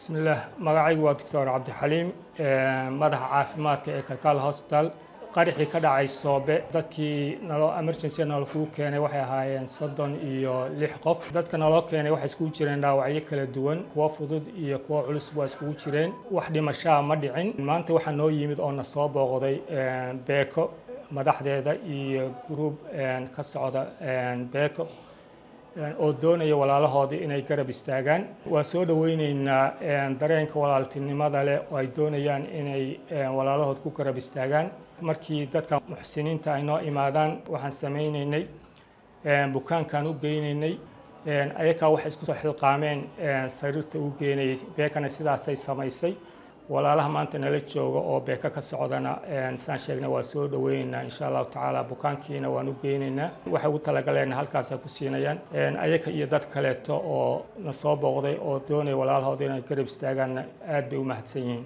بسم الله مقعي دكتور عبد الحليم مدح عافمادك كالكال هوسبيتال qaraxii ka dhacay Soobe dadkii nalo emergency nalo ku keenay waxay ahaayeen 36 qof dadka nalo keenay waxay isku jireen dhaawacyo kala duwan kuwa fudud iyo kuwa culus waa isku jireen wax dhimasho ma dhicin maanta waxa noo yimid oo na soo booqday beeko madaxdeeda iyo group ka socda beeko oo doonaya walaalahoodii inay garab istaagaan waa soo dhaweynaynaa dareenka walaaltinimada leh oo ay doonayaan inay walaalahood ku garab istaagaan markii dadka muxsiniinta ay noo imaadaan waxaan sameynaynay bukaankan u geynaynay ayaga wax isku soo xilqaameen sariirta u geenay beekana sidaasay samaysay walaalaha maanta nala jooga oo beeka ka socdana saan sheegnay waa soo dhaweynaynaa insha Allah taala bukaankiina waan u geynaynaa waxa ugu talagaleen halkaas ku siinayaan ayaga iyo dad kale oo na soo booqday oo doonay walaalahooda inay garab istaagaan aad bay u mahadsan yihiin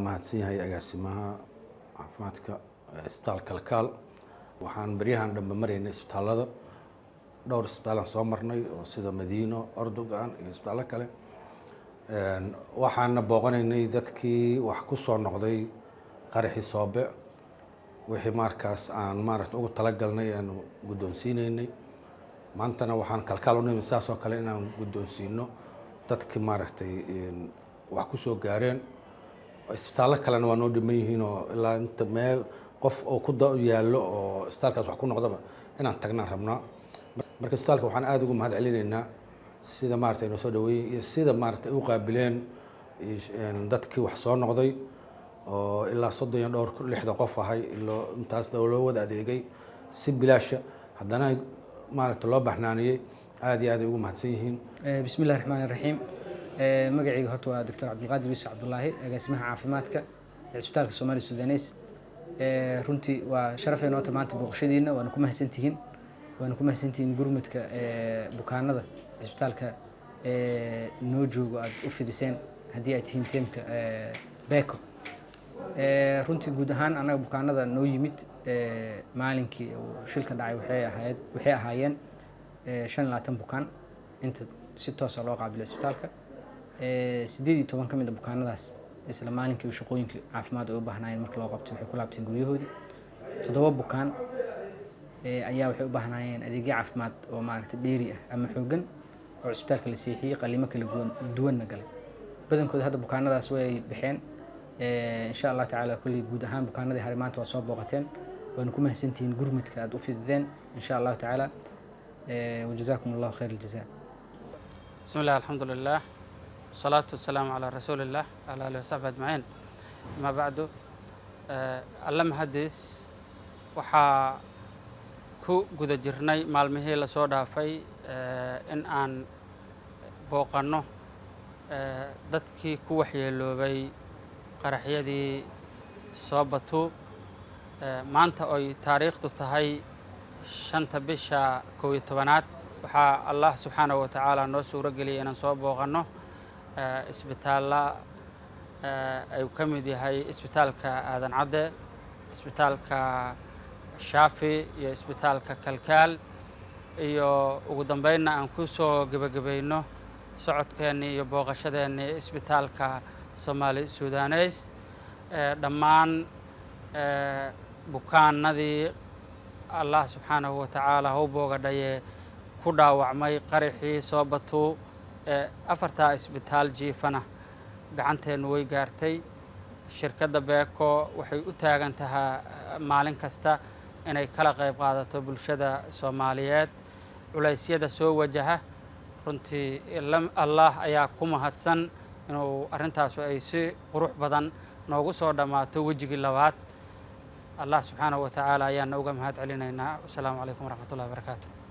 mahadsan yahay agaasimaha caafimaadka isbitaalka kalkaal waxaan baryahan dhanba maraynay isbitaalada dhowr isbitaalan soo marnay oo sida Madiino Erdogan iyo isbitaalo kale waxaan booqanaynay dadkii wax ku soo noqday qaraxii Soobe wixii markaas aan ugu talagalnay aan guddoonsiinaynay maantana waxaan kalkaal u nimid saas oo kale inaan guddoonsiino dadkii wax ku soo gaareen isbitaalo kalena waa noo dhiman yihiin oo ilaa inta meel qof oo ku yaalo oo isbitaalkaas wax ku noqdaba inaan tagnaan rabnaa marka isbitaalka waxaan aad ugu mahad celinaynaa sida inoo soo dhaweeyay iyo sida u qaabileen dadkii wax soo noqday oo ilaa 36 qof ahay ilaa intaas loo wada adeegay si bilaasha haddana loo baxnaaniyay aad iyo aad ugu mahadsan yihiin bismillaahir rahmaanir rahiim magacayga horta waa Dr. Cabdulqaadir Yuusuf Cabdullaahi agaasimaha caafimaadka isbitaalka Soomaali Suudaneys runtii waa sharaf inoo maanta booqashadiina waana ku mahadsantihiin gurmadka bukaanada isbitaalka noo joogo aad u fidiseen haddii ay tihiin teamka beeko runtii guud ahaan anaga bukaanada noo yimid maalinkii shilka dhacay waxay ahaayeen 25 bukaan inta si toos ah loo qaabilay isbitaalka 18 ka mid ah bukaanadaas isla maalinkii shaqooyinka caafimaad oo u baahnayeen marka loo qabtay waxay ku laabteen guryahoodii 7 bukaan ayaa waxay u baahnayeen adeegyo caafimaad oo dheeri ah ama xoogan oo isbitaalka la siixiyay qalimo kala duwan galay badankooda hadda bukaanadaas way bixeen insha Allah taala kulli guud ahaan bukaanadii hore maanta waa soo booqateen waana ku mahadsantihiin gurmadka aad u fidideen insha Allah taala wajazaakumullahu khayral jazaa bismillah alhamdulillah salatu wassalamu ala rasulillah ala alihi wasahbihi ajma'in ma ba'du allam hadis waxa ku guda jirnay maalmihii la soo dhaafay in aan booqano dadkii ku waxyeeloobay qaraxyadii Soobato maanta oo taariikhdu tahay 5 bisha 11aad waxa Allah subhanahu wa ta'ala noo suuro galiyay inaan soo booqano isbitaalla ay ka mid yahay isbitaalka Aadan Cadde isbitaalka Shaafi iyo isbitaalka Kalkaal iyo ugu dambeynna aan ku soo gabagabayno socodkeeni iyo booqashadeeni isbitaalka Soomaali Suudaneys dhammaan bukaanadii Allah subhanahu wa ta'ala oo boogadhay ku dhaawacmay qaraxii Soobato afarta isbitaal jiifana gacanteenu way gaartay shirkadda beeko waxay u taagan tahay maalin kasta inay kala qayb qaadato bulshada Soomaaliyeed culeysyada soo wajaha runtii Allah ayaa ku mahadsan inuu arintaas ay si qurux badan noogu soo dhamaato wajigi labaad Allah subhanahu wa ta'ala ayaa nooga mahad celinaynaa. Assalaamu alaykum wa rahmatullahi wa barakatuh.